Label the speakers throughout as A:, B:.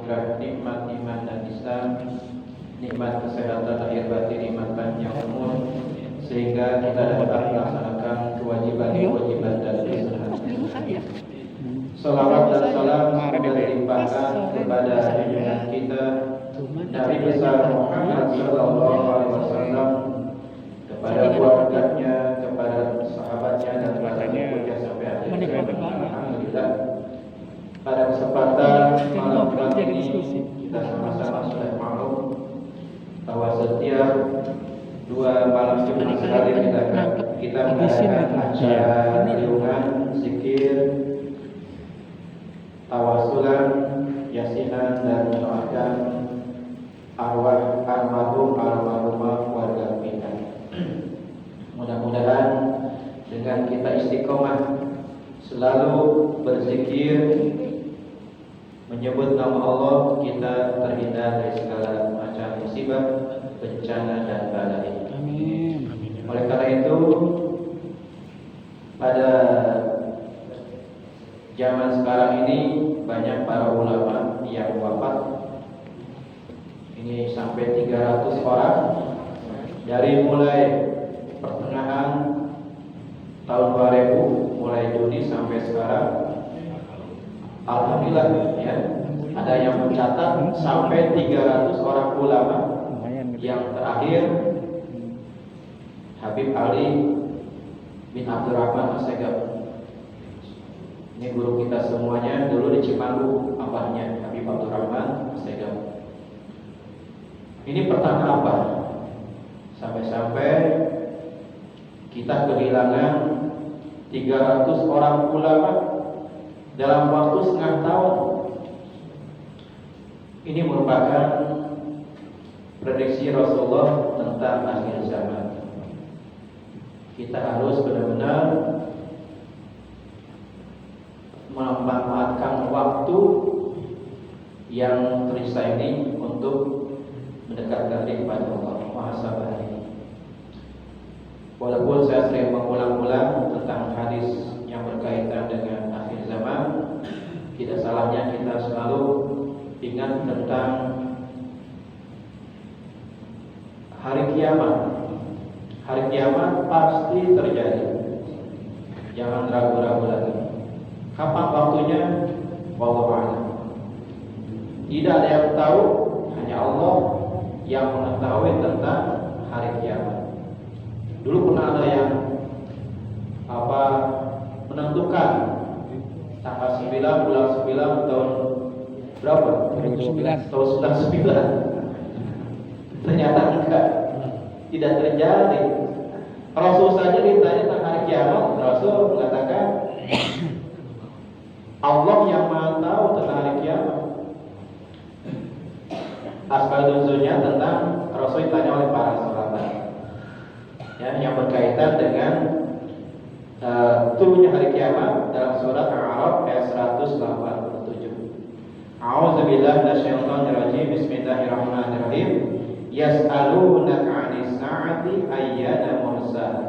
A: anugerah nikmat iman dan Islam, nikmat kesehatan lahir batin, nikmat panjang umur, sehingga kita dapat melaksanakan kewajiban-kewajiban dan kesunahan. Salawat dan salam semoga dilimpahkan kepada junjungan kita Nabi besar Muhammad sallallahu alaihi wasallam, kepada keluarganya, kepada sahabatnya dan kepada pengikutnya sampai akhir zaman. Alhamdulillah. Pada kesempatan malam kali ini kita sama-sama sudah maklum bahwa setiap 2 malam Jumat sekali kita mengadakan acara renungan, zikir, tawasulan, yasinan, dan mendoakan arwah almarhumah keluarga kita. Mudah-mudahan dengan kita istiqomah selalu berzikir, menyebut nama Allah, kita terhindar dari segala macam musibah, bencana dan balai.
B: Amin.
A: Oleh karena itu, pada zaman sekarang ini banyak para ulama yang wafat. Ini sampai 300 orang dari mulai pertengahan tahun 2000, mulai Juni sampai sekarang. Alhamdulillah ya, ada yang mencatat sampai 300 orang ulama. Yang terakhir Habib Ali bin Abdurrahman Assegaf. Ini guru kita semuanya dulu di Cipanggu, abahnya Habib Abdurrahman Assegaf. Ini pertanda apa? Sampai-sampai kita kehilangan 300 orang ulama dalam waktu setengah tahun. Ini merupakan prediksi Rasulullah tentang akhir zaman. Kita harus benar-benar memanfaatkan waktu yang tersisa ini untuk mendekatkan diri kepada Allah Maha Sabar. Walaupun saya sering mengulang-ulang tentang hadis yang berkaitan dengan akhir zaman, tidak salahnya kita selalu ingat tentang hari kiamat. Hari kiamat pasti terjadi. Jangan ragu-ragu lagi. Kapan waktunya? Wallahu a'lam. Tidak ada yang tahu, hanya Allah yang mengetahui tentang hari kiamat. Dulu pernah ada yang menentukan tanggal 9 bulan 9 tahun berapa?
B: 2009.
A: Tahun 99. Ternyata enggak, tidak terjadi. Rasul saja ditanya tentang hari kiamat, Rasul mengatakan Allah yang Maha tahu tentang hari kiamat. Asbab nuzulnya tentang Rasul ditanya oleh para sahabat, ya, yang berkaitan dengan turunnya hari kiamat dalam surat Al-A'raf ayat 187. A'udzubillahi minasyaitonir rajim. Bismillahirrahmanirrahim. Yas'alunaka 'anis sa'ati ayyana mursaha.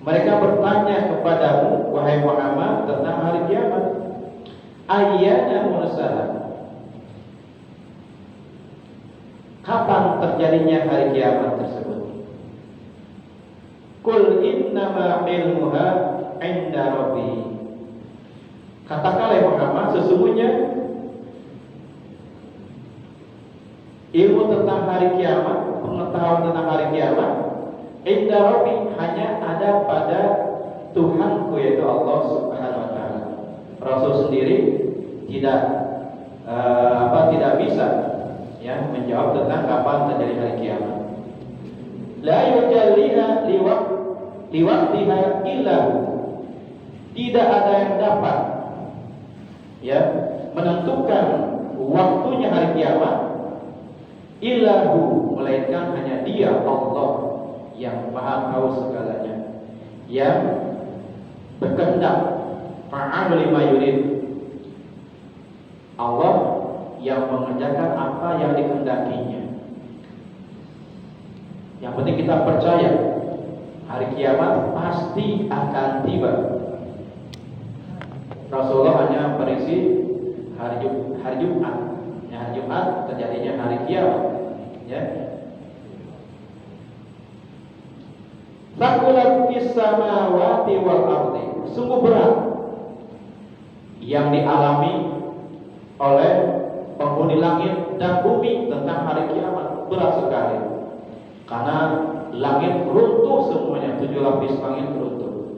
A: Mereka bertanya kepadamu wahai Muhammad tentang hari kiamat. Ayyana mursaha. Kapan terjadinya hari kiamat tersebut? Qul innama ilmuha 'inda rabbi. Katakanlah Muhammad, sesungguhnya ilmu tentang hari kiamat, pengetahuan tentang hari kiamat, 'inda rabbi, hanya ada pada Tuhanku, yaitu Allah Subhanahu wa taala. Rasul sendiri tidak bisa ya menjawab tentang kapan terjadi hari kiamat. La yujalliha liwaqtiha illa hu. Tidak ada yang dapat ya menentukan waktunya hari kiamat illa hu, melainkan hanya Dia, Allah yang Maha tahu segalanya, yang berkehendak, fa'alu lima yurid. Allah yang mengerjakan apa yang dikehendakinya. Yang penting kita percaya hari kiamat pasti akan tiba. Rasulullah hanya prediksi hari Jumat. Ya, hari Jumat terjadinya hari kiamat. Ya. Thaqulat fis samawati wal ardi. Sungguh berat yang dialami oleh penghuni langit dan bumi tentang hari kiamat. Berat sekali. Karena langit runtuh semuanya, 7 lapis langit runtuh.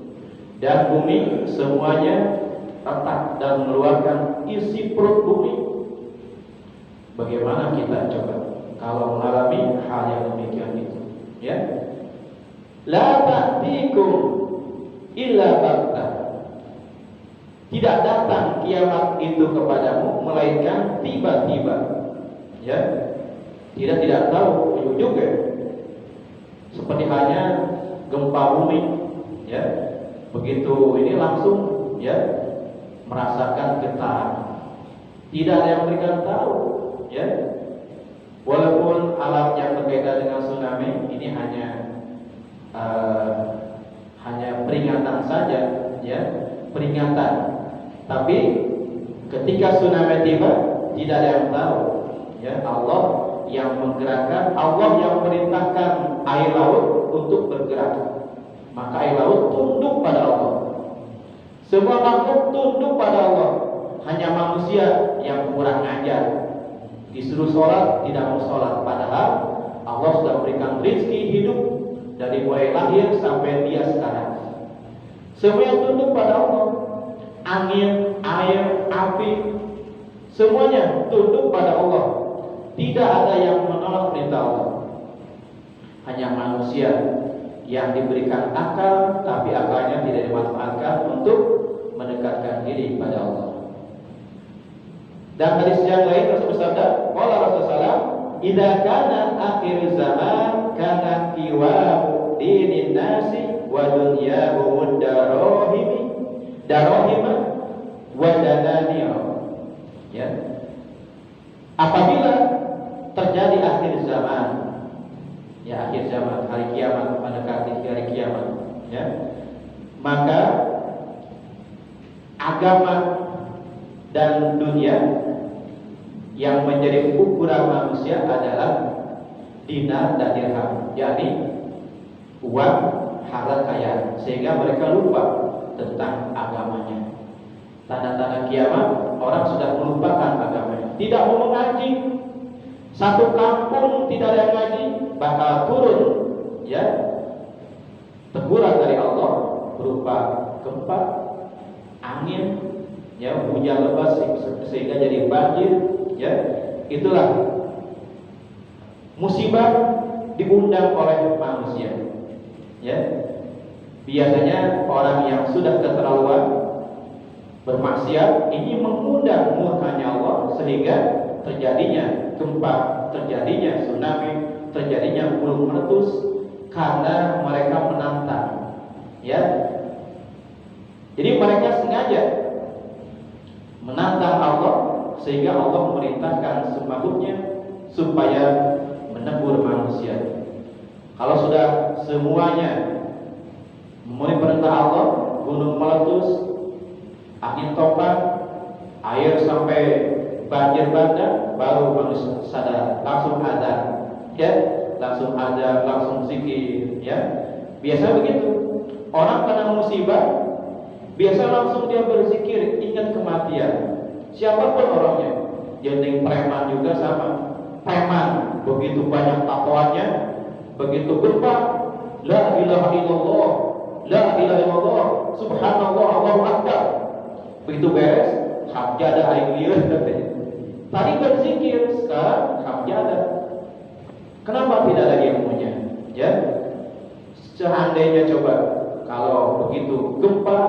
A: Dan bumi semuanya retak dan mengeluarkan isi perut bumi. Bagaimana kita coba kalau mengalami hal yang demikian itu? Ya. La ta'tikum illa baghtah. Tidak datang kiamat itu kepadamu melainkan tiba-tiba. Ya. Tidak tahu ujung ya. Seperti hanya gempa bumi, ya. Begitu ini langsung ya merasakan getar. Tidak ada yang berikan tahu, ya. Walaupun alam yang berbeda dengan tsunami ini hanya peringatan saja, ya, peringatan. Tapi ketika tsunami tiba, tidak ada yang tahu, ya. Allah yang menggerakkan, Allah yang memerintahkan air laut untuk bergerak. Maka air laut tunduk pada Allah. Semua makhluk tunduk pada Allah. Hanya manusia yang kurang ajar, disuruh sholat tidak mau sholat. Padahal Allah sudah berikan rezeki hidup dari mulai lahir sampai dia sekarang. Semua yang tunduk pada Allah. Angin, air, api, semuanya tunduk pada Allah. Tidak ada yang menolak perintah Allah. Hanya manusia yang diberikan akal, tapi akalnya tidak dimanfaatkan untuk mendekatkan diri pada Allah. Dan hadis yang lain Rasul bersabda, qala Rasulullah, "Idza kana akhir zaman kana qiwamu dinin nasi wa dunyahum darahima wa dananiyah." Ya. Apabila terjadi akhir zaman, ya akhir zaman, hari kiamat, mendekati hari kiamat, ya, maka agama dan dunia yang menjadi ukuran manusia adalah dinar dan dirham, yakni uang, harta kaya, sehingga mereka lupa tentang agamanya. Tanda-tanda kiamat, orang sudah melupakan agamanya, tidak mau mengaji. Satu kampung tidak ada yang ngaji, bakal turun, ya, teguran dari Allah berupa gempa, angin, ya, hujan lebat sehingga jadi banjir, ya. Itulah musibah diundang oleh manusia, ya. Biasanya orang yang sudah keterlaluan bermaksiat ini mengundang murkanya Allah, sehingga terjadinya gempa, terjadinya tsunami, terjadinya gunung meletus karena mereka menantang, ya. Jadi mereka sengaja menantang Allah, sehingga Allah memerintahkan semakhluknya supaya menegur manusia. Kalau sudah semuanya memenuhi perintah Allah, gunung meletus, angin topan, air sampai banjir bandang, baru manusia sadar, langsung ada, ya, langsung ada, langsung zikir, ya. Biasa begitu. Orang kena musibah, biasa langsung dia berzikir, ingat kematian. Siapapun orangnya, jadi preman juga sama. Preman begitu banyak tatoannya, begitu gempa, la ilaha illallah, la ilaha illallah, subhanallah, Allahu akbar. Begitu beres, hamdalah ayyir katanya. Tadi berzikir, sekarang hamdalah. Kenapa tidak ada ilmunya? Ya, seandainya coba kalau begitu gempa,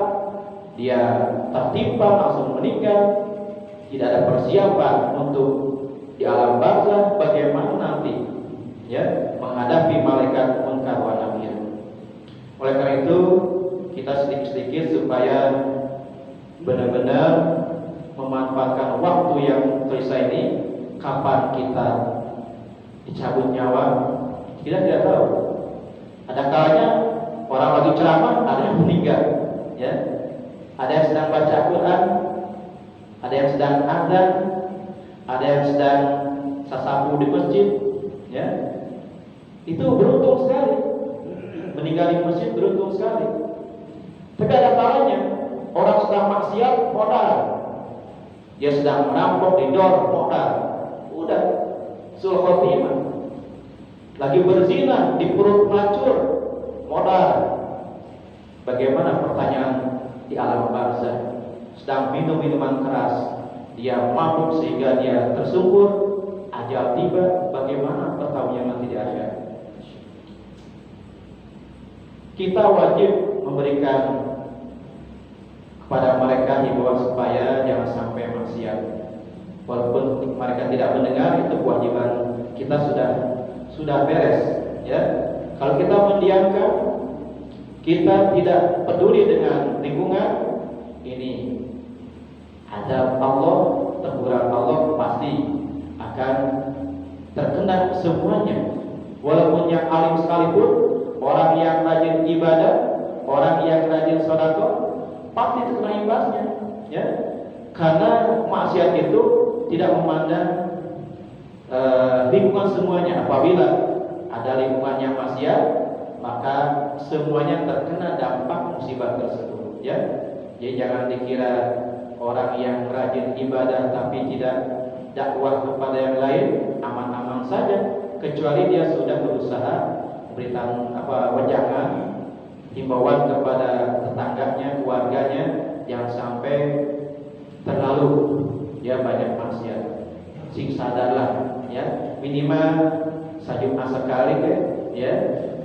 A: dia tertimpa langsung meninggal, tidak ada persiapan untuk di alam barzah, bagaimana nanti, ya, menghadapi malaikat munkar wa nakir. Oleh karena itu kita sedikit-sedikit supaya benar-benar memanfaatkan waktu yang tersisa ini. Kapan kita dicabut nyawa, kita tidak tahu. Ada kalanya orang lagi ceramah, ada yang meninggal, ya. Ada yang sedang baca Quran, ada yang sedang azan, ada yang sedang sasapu di masjid, ya, itu beruntung sekali. Meninggal di masjid beruntung sekali. Tapi ada kalanya orang sedang maksiat modal, dia sedang merampok di dor modal, udah sul khotimah. Lagi berzina di perut pelacur modal. Bagaimana pertanyaan di alam barzah? Sedang minum minuman keras, dia mabuk sehingga dia tersungkur, ajal tiba, bagaimana pertanyaan nanti di akhirat? Kita wajib memberikan kepada mereka himbauan supaya jangan sampai maksiat. Walaupun mereka tidak mendengar, itu kewajiban kita sudah beres, ya. Kalau kita mendiamkan, kita tidak peduli dengan lingkungan, ini azab Allah, teguran Allah pasti akan terkena semuanya. Walaupun yang alim sekalipun, orang yang rajin ibadah, orang yang rajin sedekah, pasti terkena imbasnya, ya. Karena maksiat itu tidak memandang lingkungan semuanya. Apabila ada lingkungan yang maksiat, maka semuanya terkena dampak musibah tersebut, ya. Jadi jangan dikira orang yang rajin ibadah tapi tidak dakwah kepada yang lain aman-aman saja, kecuali dia sudah berusaha berikan wejangan, himbauan kepada tetangganya, keluarganya, jangan sampai terlalu ya banyak maksiat. Sing sadarlah, ya, minimal Jumat sekali ya,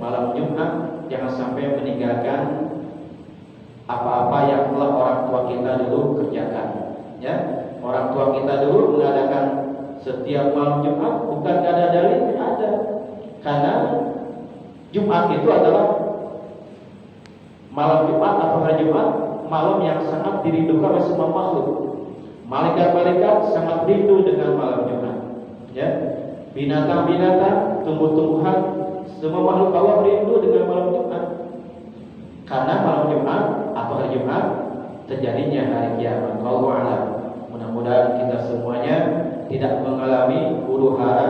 A: malam Jumat jangan sampai meninggalkan apa-apa yang telah orang tua kita dulu kerjakan, ya. Orang tua kita dulu mengadakan setiap malam Jumat bukan ada dalil, ada. Karena Jumat itu adalah malam Jumat atau hari Jumat, malam yang sangat dirindukan oleh semua makhluk. Malaikat-malaikat sangat rindu dengan malam Jumat, ya. Binatang-binatang, tumbuh-tumbuhan, semua makhluk Allah rindu dengan malam Jumat. Karena malam Jumat atau hari Jumat terjadinya hari kiamat. Wallahu a'lam. Mudah-mudahan kita semuanya tidak mengalami huru-hara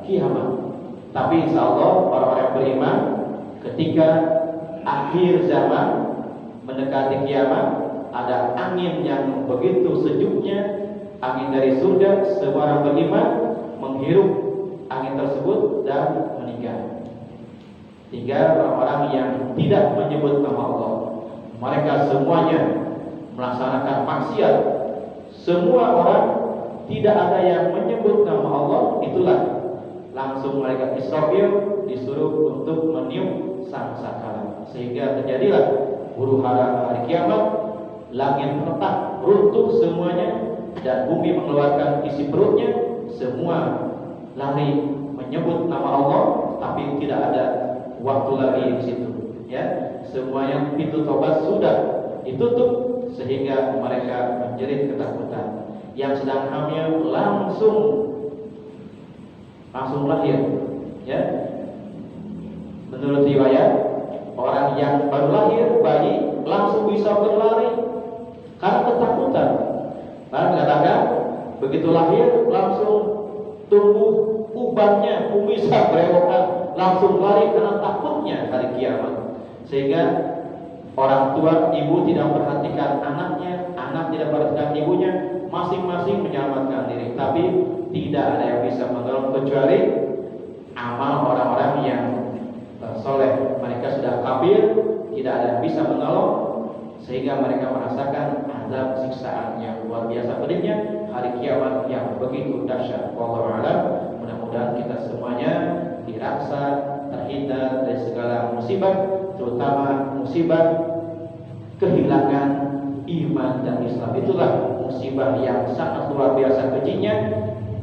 A: kiamat. Tapi insya Allah orang-orang beriman ketika akhir zaman mendekati kiamat, ada angin yang begitu sejuknya, angin dari surga, semua orang beriman menghirup angin tersebut dan meninggal. Tinggal orang-orang yang tidak menyebut nama Allah, mereka semuanya melaksanakan maksiat. Semua orang tidak ada yang menyebut nama Allah, itulah langsung malaikat Israfil disuruh untuk meniup sangkakala, sehingga terjadilah huru-hara hari kiamat. Langit retak, runtuh semuanya, dan bumi mengeluarkan isi perutnya. Semua lari menyebut nama Allah, tapi tidak ada waktu lagi di situ, ya. Semuanya pintu tobat sudah ditutup, sehingga mereka menjerit ketakutan. Yang sedang hamil langsung lahir, ya. Menurut riwayat, orang yang baru lahir bayi langsung bisa berlari karena ketakutan. Lalu mengatakan begitu lahir langsung tumbuh ubannya, kumisnya berewokan, langsung lari karena takutnya hari kiamat. Sehingga orang tua, ibu tidak memperhatikan anaknya, anak tidak memperhatikan ibunya, masing-masing menyelamatkan diri. Tapi tidak ada yang bisa menolong kecuali amal orang-orang yang soleh. Mereka sudah kafir, tidak ada yang bisa menolong, sehingga mereka merasakan azab siksaan yang luar biasa pedihnya hari kiamat yang begitu dahsyat. Wallahu a'lam. Mudah-mudahan kita semuanya diraksa, terhindar dari segala musibah, terutama musibah kehilangan iman dan Islam. Itulah musibah yang sangat luar biasa kejinya.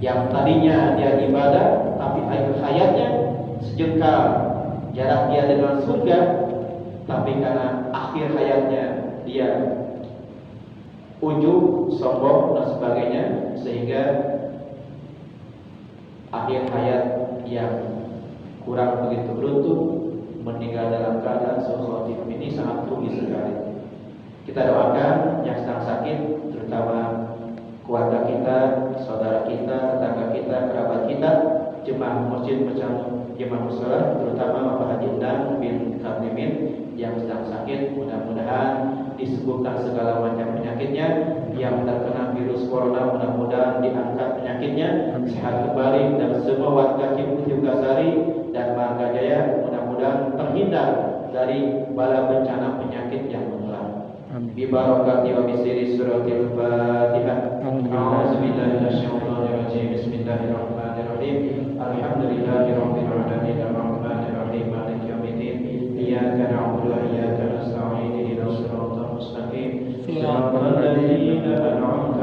A: Yang tadinya dia ibadah, tapi akhir hayatnya sejengkal jarak dia dengan surga, tapi karena akhir hayatnya dia ujub, sombong dan sebagainya, sehingga akhir hayat yang kurang begitu beruntung, meninggal dalam keadaan khotimah. Ini sangat rugi sekali. Kita doakan yang sedang sakit, terutama keluarga kita, saudara kita, Imam Masjid Jemaah Musyawarah, terutama Bapak Haji Endang bin Karnimin yang sedang sakit. Mudah-mudahan disembuhkan segala macam penyakitnya. Yang terkena virus corona mudah-mudahan diangkat penyakitnya, sehat kembali, dan semua warga Ciputasari dan Marga Jaya mudah-mudahan terhindar dari bala bencana penyakit yang menular. Bi barakati wa bisiri suratil Fatihah. A'udzubillahi minasyaitonir rajim. Bismillahirrahmanirrahim. Alhamdulillahirabbil alamin arrahmanir rahim maliki yaumiddin. Iyyaka na'budu wa iyyaka nasta'in ihdinas siratal mustaqim. Siratal ladzina an'amta